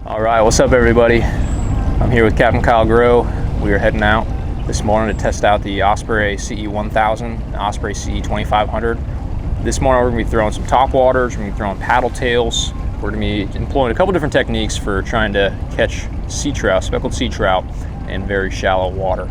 All right, what's up everybody? I'm here with Captain Kyle Groh. We are heading out this morning to test out the Osprey CE 1000 and Osprey CE 2500. This morning we're gonna be throwing some top waters, we're gonna be throwing paddle tails. We're gonna be employing a couple different techniques for trying to catch sea trout, speckled sea trout in very shallow water.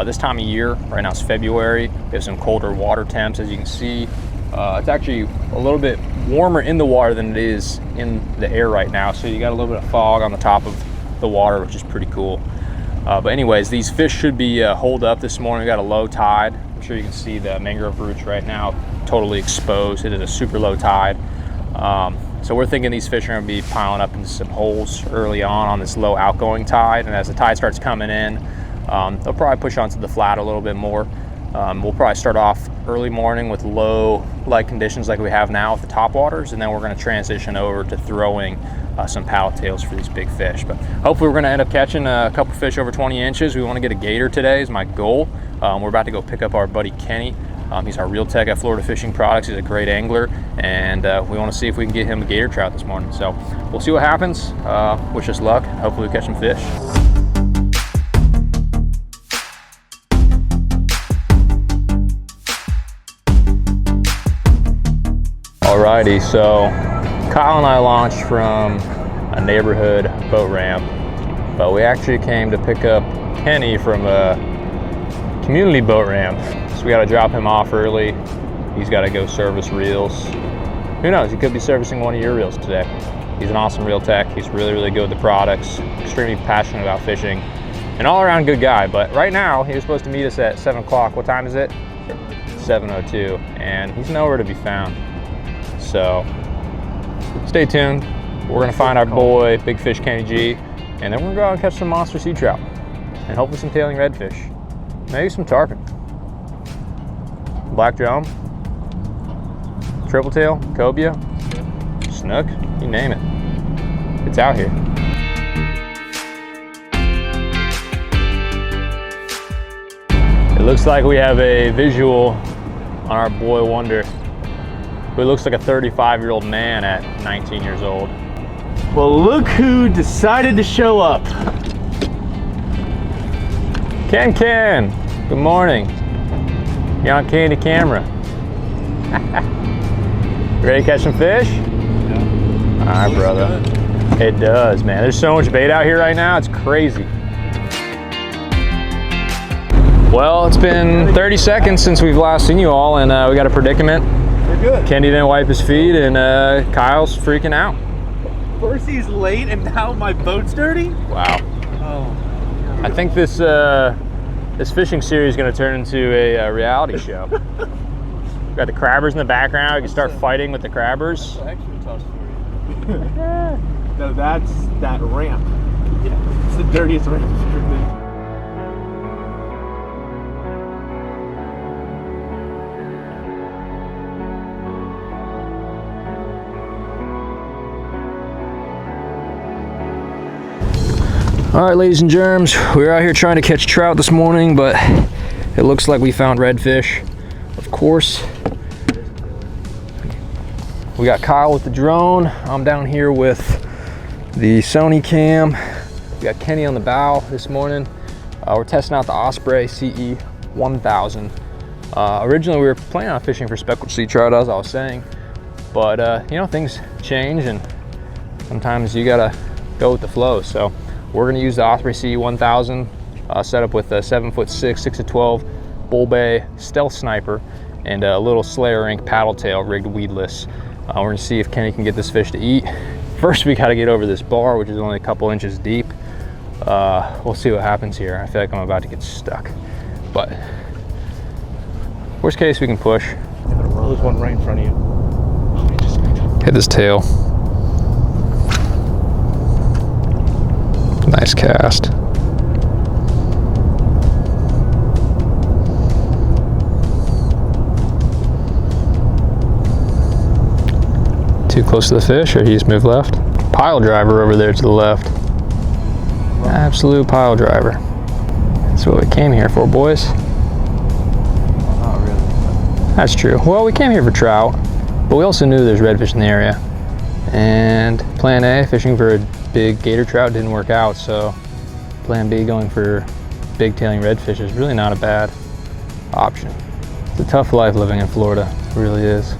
This time of year, right now it's February, we have some colder water temps as you can see. It's actually a little bit warmer in the water than it is in the air right now, so you got a little bit of fog on the top of the water, which is pretty cool. But anyways, these fish should be holed up this morning. We got a low tide. I'm sure you can see the mangrove roots right now totally exposed. It is a super low tide. So we're thinking these fish are going to be piling up into some holes early on this low outgoing tide, and as the tide starts coming in, they'll probably push onto the flat a little bit more. We'll probably start off early morning with low light conditions like we have now with the top waters, and then we're going to transition over to throwing some paddle tails for these big fish. But hopefully we're going to end up catching a couple fish over 20 inches. We want to get a gator today is my goal. We're about to go pick up our buddy Kenny. He's our real tech at Florida Fishing Products. He's a great angler, and we want to see if we can get him a gator trout this morning. So we'll see what happens. Wish us luck. Hopefully we catch some fish. Alrighty, so Kyle and I launched from a neighborhood boat ramp, but we actually came to pick up Kenny from a community boat ramp. So we got to drop him off early. He's got to go service reels. Who knows, he could be servicing one of your reels today. He's an awesome reel tech. He's really good with the products, extremely passionate about fishing, an all-around good guy. But right now, he was supposed to meet us at 7 o'clock. What time is it? 7:02, and he's nowhere to be found. So stay tuned. We're gonna find our boy Big Fish Kenny G, and then we're gonna go out and catch some monster sea trout and hopefully some tailing redfish, maybe some tarpon, black drum, triple tail, cobia, snook, you name it. It's out here. It looks like we have a visual on our boy Wonder, who looks like a 35-year-old man at 19 years old. Well, look who decided to show up. Ken, good morning. You're on candy camera. Ready to catch some fish? Yeah. All right, brother. It does, man. There's so much bait out here right now, it's crazy. Well, it's been 30 seconds since we've last seen you all, and we got a predicament. We're good. Kenny didn't wipe his feet, and Kyle's freaking out. First he's late, and now my boat's dirty? Wow. Oh. I think this this fishing series is going to turn into a reality show. We've got the crabbers in the background. We can start fighting with the crabbers. That's extra tough for you. No, that's that ramp. Yeah, it's the dirtiest ramp I've ever been. All right, ladies and germs, we're out here trying to catch trout this morning, but it looks like we found redfish. Of course, we got Kyle with the drone. I'm down here with the Sony cam. We got Kenny on the bow this morning. We're testing out the Osprey CE 1000. Originally, we were planning on fishing for speckled sea trout, as I was saying, but you know, things change, and sometimes you gotta go with the flow. So we're going to use the Osprey CE 1000 set up with a 7'6", 6'12" bull bay stealth sniper and a little Slayer Inc. paddle tail rigged weedless. We're going to see if Kenny can get this fish to eat. First, we got to get over this bar, which is only a couple inches deep. We'll see what happens here. I feel like I'm about to get stuck, but worst case we can push. There's one right in front of you. Hit his tail. Nice cast. Too close to the fish, or he just moved left? Pile driver over there to the left. Absolute pile driver. That's what we came here for, boys. Not really. That's true. Well, we came here for trout, but we also knew there's redfish in the area. And plan A, fishing for a big gator trout didn't work out, so plan B, going for big tailing redfish, is really not a bad option. It's a tough life living in Florida, it really is.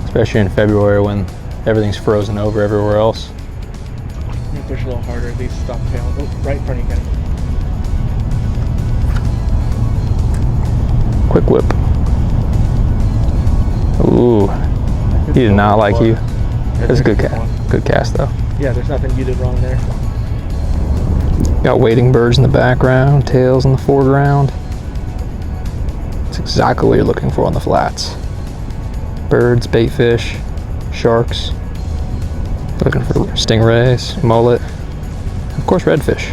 Especially in February when everything's frozen over everywhere else. You push a little harder, these stop tailing. Oh, right in front of you, Kenny. Quick whip. Ooh, he did not like you. That's a good cast. Good cast though. Yeah, there's nothing you did wrong there. Got wading birds in the background, tails in the foreground. That's exactly what you're looking for on the flats. Birds, bait fish, sharks. Looking for stingrays, mullet, of course redfish.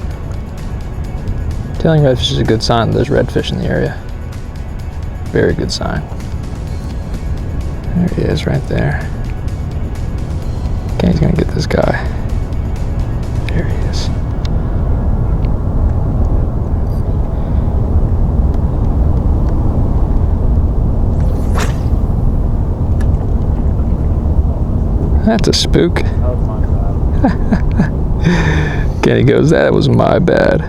Tailing redfish is a good sign that there's redfish in the area. Very good sign. There he is right there. Okay, he's gonna get this guy. There he is. That's a spook. That was my bad. Kenny goes, that was my bad.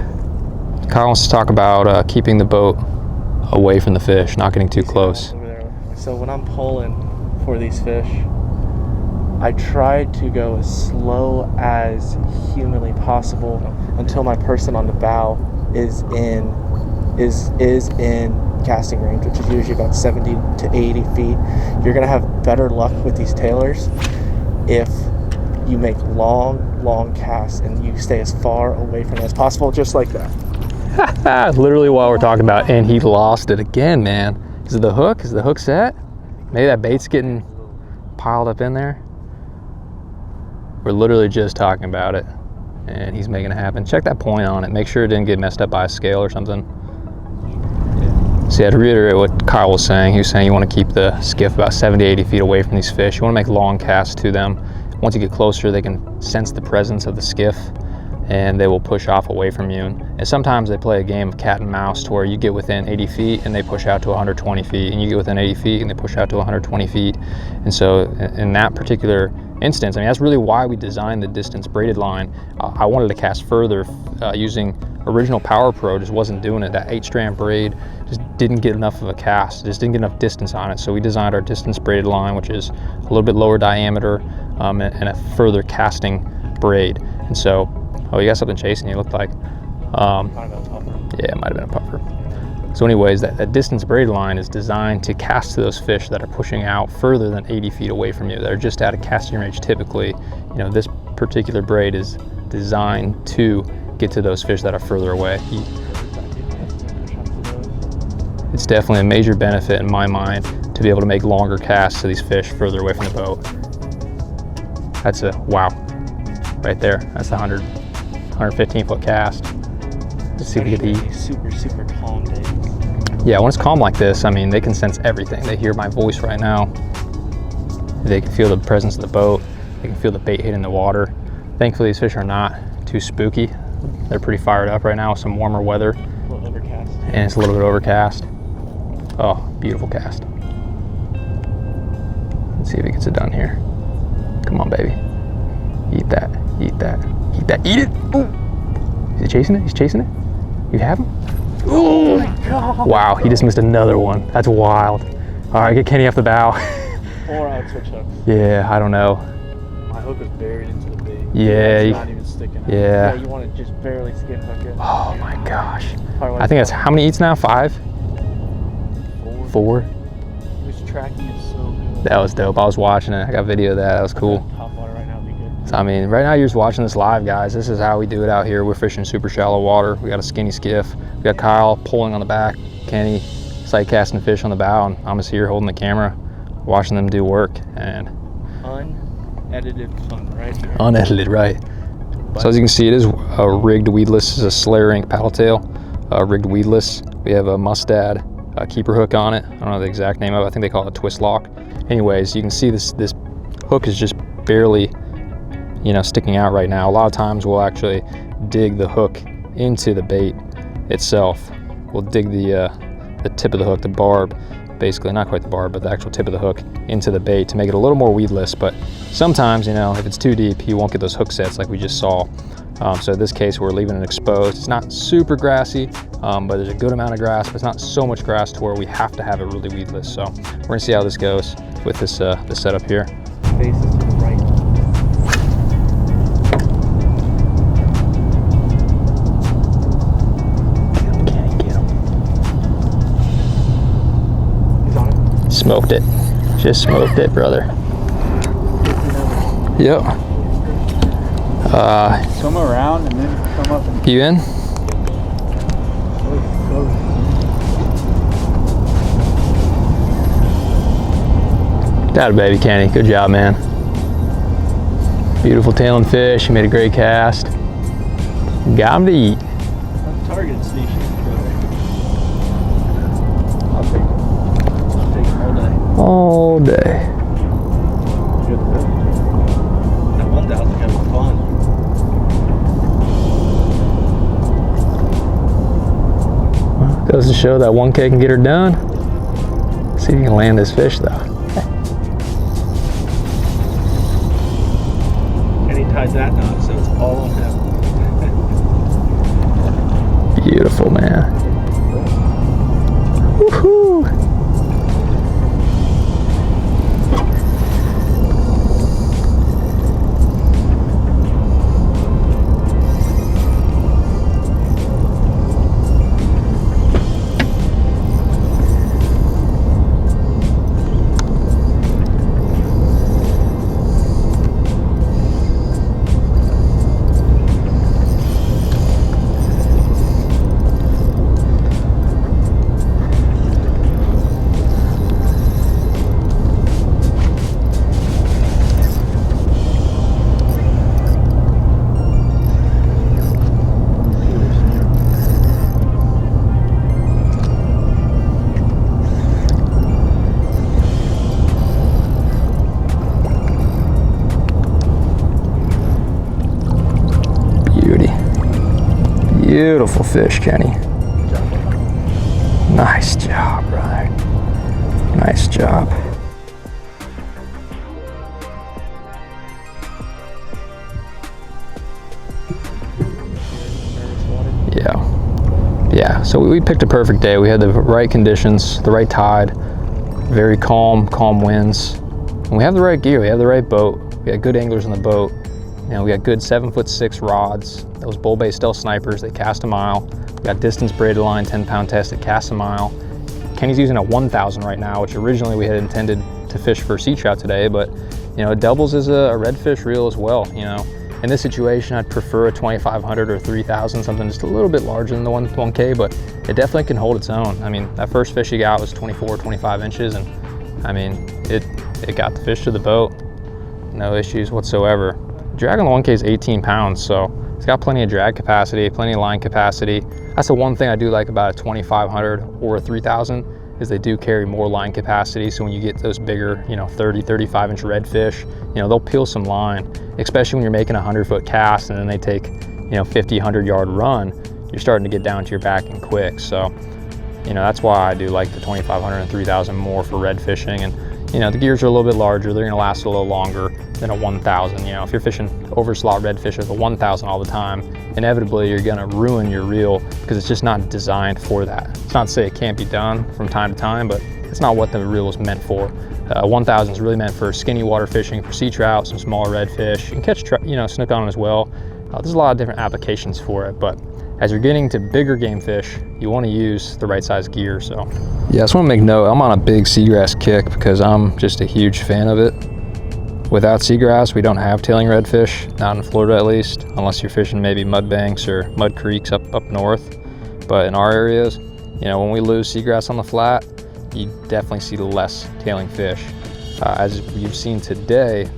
Kyle wants to talk about keeping the boat away from the fish, not getting too close. So when I'm pulling for these fish, I try to go as slow as humanly possible until my person on the bow is in casting range, which is usually about 70 to 80 feet. You're gonna have better luck with these tailers if you make long casts and you stay as far away from it as possible, just like that. Literally while we're talking about, and he lost it again, man. Is it the hook? Is the hook set? Maybe that bait's getting piled up in there. We're literally just talking about it, and he's making it happen. Check that point on it. Make sure it didn't get messed up by a scale or something. See, I'd reiterate what Kyle was saying. He was saying you want to keep the skiff about 70, 80 feet away from these fish. You want to make long casts to them. Once you get closer, they can sense the presence of the skiff, and they will push off away from you. And sometimes they play a game of cat and mouse to where you get within 80 feet and they push out to 120 feet, and you get within 80 feet and they push out to 120 feet. And so in that particular instance, I mean, that's really why we designed the distance braided line. I wanted to cast further using original Power Pro, just wasn't doing it. That 8-strand braid just didn't get enough of a cast, just didn't get enough distance on it. So we designed our distance braided line, which is a little bit lower diameter and a further casting braid. And so, oh, you got something chasing you, looked like. Yeah, it might have been a puffer. So anyways, that distance braid line is designed to cast to those fish that are pushing out further than 80 feet away from you, that are just out of casting range typically. You know, this particular braid is designed to get to those fish that are further away. It's definitely a major benefit in my mind to be able to make longer casts to these fish further away from the boat. That's a, wow, right there. That's a 115 foot cast. Let's see if we get the super calm days. Yeah, when it's calm like this, I mean, they can sense everything. They hear my voice right now. They can feel the presence of the boat. They can feel the bait hitting the water. Thankfully, these fish are not too spooky. They're pretty fired up right now with some warmer weather. A little overcast. And it's a little bit overcast. Oh, beautiful cast. Let's see if he gets it done here. Come on, baby. Eat that, eat that, eat that, eat it! Ooh. Is he chasing it? He's chasing it? You have him? Oh my God. Wow, he just missed another one. That's wild. All right, get Kenny off the bow. Or I would switch hooks. Yeah, I don't know. My hook is buried into the bait. Yeah. It's not even sticking out. Yeah. Yeah, you want to just barely skin hook it. Oh my gosh. Probably I think that's, how many eats now? 5? 4? He was tracking it so good. That was dope. I was watching it. I got video of that. That was cool. Top water right now would be good. So, I mean, right now you're just watching this live, guys. This is how we do it out here. We're fishing super shallow water. We got a skinny skiff. We got Kyle pulling on the back, Kenny sight casting fish on the bow, and I'm just here holding the camera, watching them do work. And unedited fun, right? Unedited, right. So as you can see, it is a rigged weedless. This is a Slayer Inc. paddle tail, rigged weedless. We have a Mustad keeper hook on it. I don't know the exact name of it. I think they call it a twist lock. Anyways, you can see this hook is just barely, you know, sticking out right now. A lot of times we'll actually dig the hook into the bait itself. We'll dig the tip of the hook, the barb, basically, not quite the barb, but the actual tip of the hook into the bait to make it a little more weedless. But sometimes, you know, if it's too deep, you won't get those hook sets like we just saw. So in this case, we're leaving it exposed. It's not super grassy, but there's a good amount of grass, but it's not so much grass to where we have to have it really weedless. So we're gonna see how this goes with this, this setup here. Faces to the right. Get him. He's on it. Smoked it. Just smoked it, brother. Yep. Come around and then come up and You in? Got it, baby, Kenny. Good job, man. Beautiful tailing fish. You made a great cast. Got him to eat. target species. I'll take it. I'll take it all day. All day. Good fish. That 1,000 got some fun. Goes to show that 1K can get her done. See if you can land this fish though. And he tied that knot, so it's all on him. Beautiful, man. Woohoo! Beautiful fish, Kenny. Nice job, brother. Nice job. Yeah, so we picked a perfect day. We had the right conditions, the right tide, very calm winds. And we have the right gear, we have the right boat. We had good anglers on the boat. You know, we got good 7'6" rods. Those Bull Bay Stealth Snipers, they cast a mile. We got distance braided line, 10-pound test, that casts a mile. Kenny's using a 1,000 right now, which originally we had intended to fish for sea trout today, but you know, it doubles as a redfish reel as well. You know, in this situation, I'd prefer a 2,500 or 3,000, something just a little bit larger than the 1K, but it definitely can hold its own. I mean, that first fish you got was 24, 25 inches, and I mean, it got the fish to the boat, no issues whatsoever. Drag on the 1K is 18 pounds, so it's got plenty of drag capacity, plenty of line capacity. That's the one thing I do like about a 2,500 or a 3,000 is they do carry more line capacity. So when you get those bigger, you know, 30, 35 inch redfish, you know, they'll peel some line, especially when you're making a 100-foot cast and then they take, you know, 50, 100-yard run, you're starting to get down to your backing quick. So, you know, that's why I do like the 2,500 and 3,000 more for red fishing. And, you know, the gears are a little bit larger. They're gonna last a little longer than a 1,000. You know, if you're fishing over slot redfish with a 1,000 all the time, inevitably you're gonna ruin your reel because it's just not designed for that. It's not to say it can't be done from time to time, but it's not what the reel is meant for. 1,000 is really meant for skinny water fishing, for sea trout, some smaller redfish. You can catch, you know, snook on it as well. There's a lot of different applications for it, but as you're getting to bigger game fish, you want to use the right size gear. So yeah, I just want to make note, I'm on a big seagrass kick because I'm just a huge fan of it. Without seagrass, we don't have tailing redfish, not in Florida at least, unless you're fishing maybe mud banks or mud creeks up north. But in our areas, you know, when we lose seagrass on the flat, you definitely see less tailing fish. As you've seen today,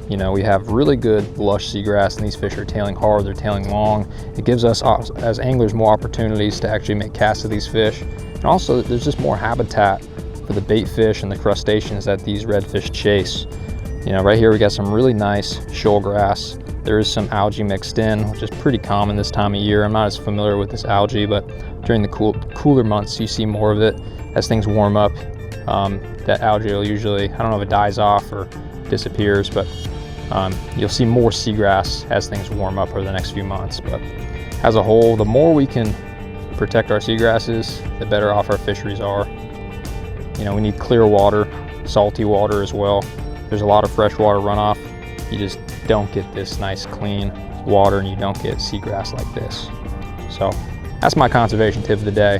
you know, we have really good lush seagrass and these fish are tailing hard, they're tailing long. It gives us as anglers more opportunities to actually make casts of these fish. And also there's just more habitat for the bait fish and the crustaceans that these redfish chase. You know, right here we got some really nice shoal grass. There is some algae mixed in, which is pretty common this time of year. I'm not as familiar with this algae, but during the cooler months you see more of it. As things warm up, that algae will usually, I don't know if it dies off or disappears, but you'll see more seagrass as things warm up over the next few months. But as a whole, the more we can protect our seagrasses, the better off our fisheries are. You know, we need clear water, salty water as well. There's a lot of freshwater runoff. You just don't get this nice clean water, and you don't get seagrass like this. So that's my conservation tip of the day.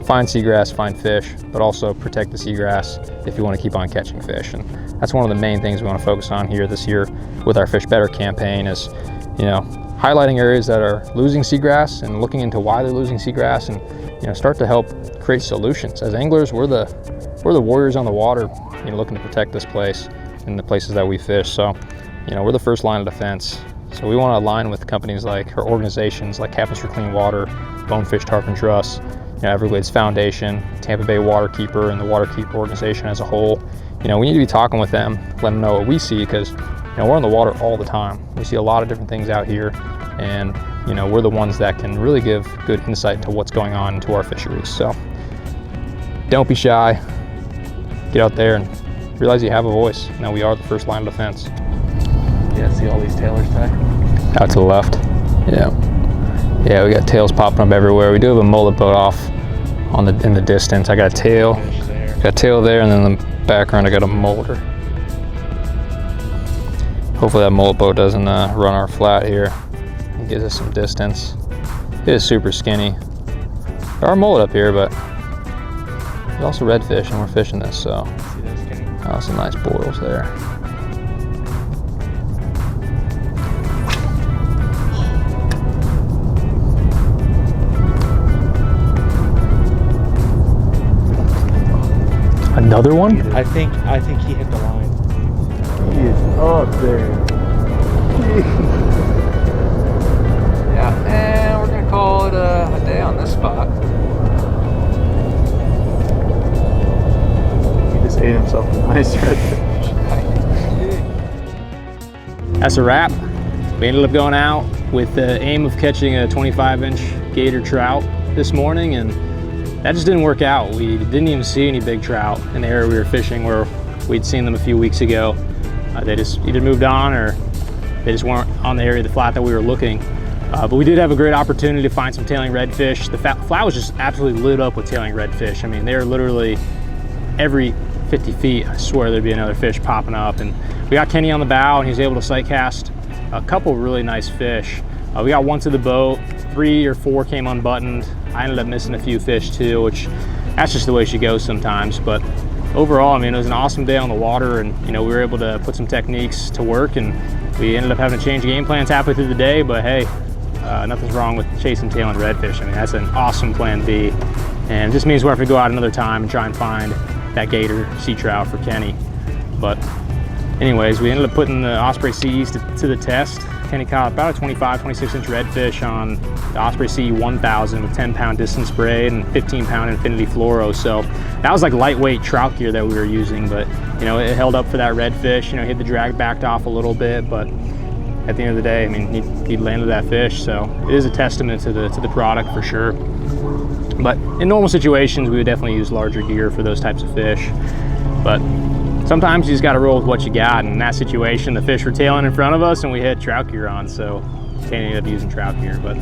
Find seagrass, find fish, but also protect the seagrass if you want to keep on catching fish. And that's one of the main things we want to focus on here this year with our Fish Better campaign is, you know, highlighting areas that are losing seagrass and looking into why they're losing seagrass, and, you know, start to help create solutions. As anglers, we're the warriors on the water, you know, looking to protect this place and the places that we fish. So, you know, we're the first line of defense. So we want to align with companies like, or organizations like Captains for Clean Water, Bonefish Tarpon Trust, you know, Everglades Foundation, Tampa Bay Waterkeeper, and the Waterkeeper organization as a whole. You know, we need to be talking with them, let them know what we see, because, you know, we're on the water all the time. We see a lot of different things out here, and, you know, we're the ones that can really give good insight to what's going on into our fisheries. So don't be shy. Get out there and realize you have a voice. Now we are the first line of defense. Yeah, see all these tailors, Ty? Out to the left. Yeah. Yeah, we got tails popping up everywhere. We do have a mullet boat off in the distance. I got a tail. Got a tail there, and then in the background I got a molder. Hopefully that mullet boat doesn't run our flat here. It gives us some distance. It is super skinny. There are mullet up here, but there's also redfish, and we're fishing this, so. See those skinny? Oh, some nice boils there. Another one? I think he hit the line. He is up there. Yeah, and we're gonna call it a day on this spot. He just ate himself a nice redfish. That's a wrap. We ended up going out with the aim of catching a 25-inch gator trout this morning, and that just didn't work out. We didn't even see any big trout in the area we were fishing where we'd seen them a few weeks ago. They just either moved on, or they just weren't on the area of the flat that we were looking. But we did have a great opportunity to find some tailing redfish. The flat was just absolutely lit up with tailing redfish. I mean, they're literally every 50 feet, I swear there'd be another fish popping up. And we got Kenny on the bow, and he was able to sight cast a couple really nice fish. We got one to the boat, 3 or 4 came unbuttoned. I ended up missing a few fish too, which that's just the way she goes sometimes. But overall, I mean, it was an awesome day on the water, and, you know, we were able to put some techniques to work, and we ended up having to change game plans halfway through the day. But hey, nothing's wrong with chasing tailing redfish. I mean, that's an awesome plan B, and it just means we'll have to go out another time and try and find that GATOR Sea Trout for Kenny. But anyways, we ended up putting the Osprey Sea Eat to the test. Kenny caught about a 25, 26-inch redfish on the Osprey Sea 1000 with 10-pound distance braid and 15-pound infinity fluoro. So that was like lightweight trout gear that we were using, but, you know, it held up for that redfish. You know, hit the drag backed off a little bit, but at the end of the day, I mean, he landed that fish. So it is a testament to the product for sure. But in normal situations, we would definitely use larger gear for those types of fish. But sometimes you just got to roll with what you got. And in that situation, the fish were tailing in front of us, and we had trout gear on, so can't end up using trout gear. But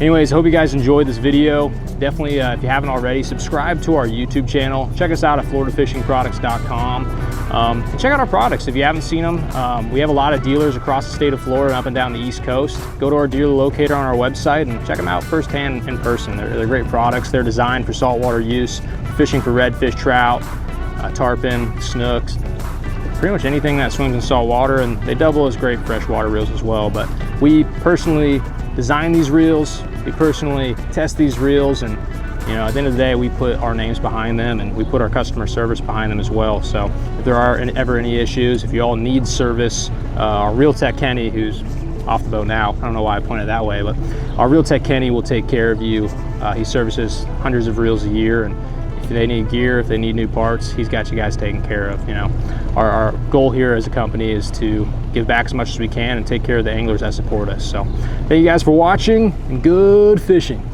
anyways, hope you guys enjoyed this video. Definitely, if you haven't already, subscribe to our YouTube channel. Check us out at floridafishingproducts.com. And check out our products if you haven't seen them. We have a lot of dealers across the state of Florida and up and down the East Coast. Go to our dealer locator on our website and check them out firsthand in person. They're great products. They're designed for saltwater use, fishing for redfish, trout, tarpon, snooks, pretty much anything that swims in salt water, and they double as great freshwater reels as well. But we personally design these reels, we personally test these reels, and, you know, at the end of the day, we put our names behind them, and we put our customer service behind them as well. So if there are ever any issues, if you all need service, our Reel Tech Kenny, who's off the boat now, I don't know why I pointed that way, but our Reel Tech Kenny will take care of you. He services hundreds of reels a year, and if they need gear, if they need new parts, he's got you guys taken care of. You know, our goal here as a company is to give back as much as we can and take care of the anglers that support us. So thank you guys for watching, and good fishing.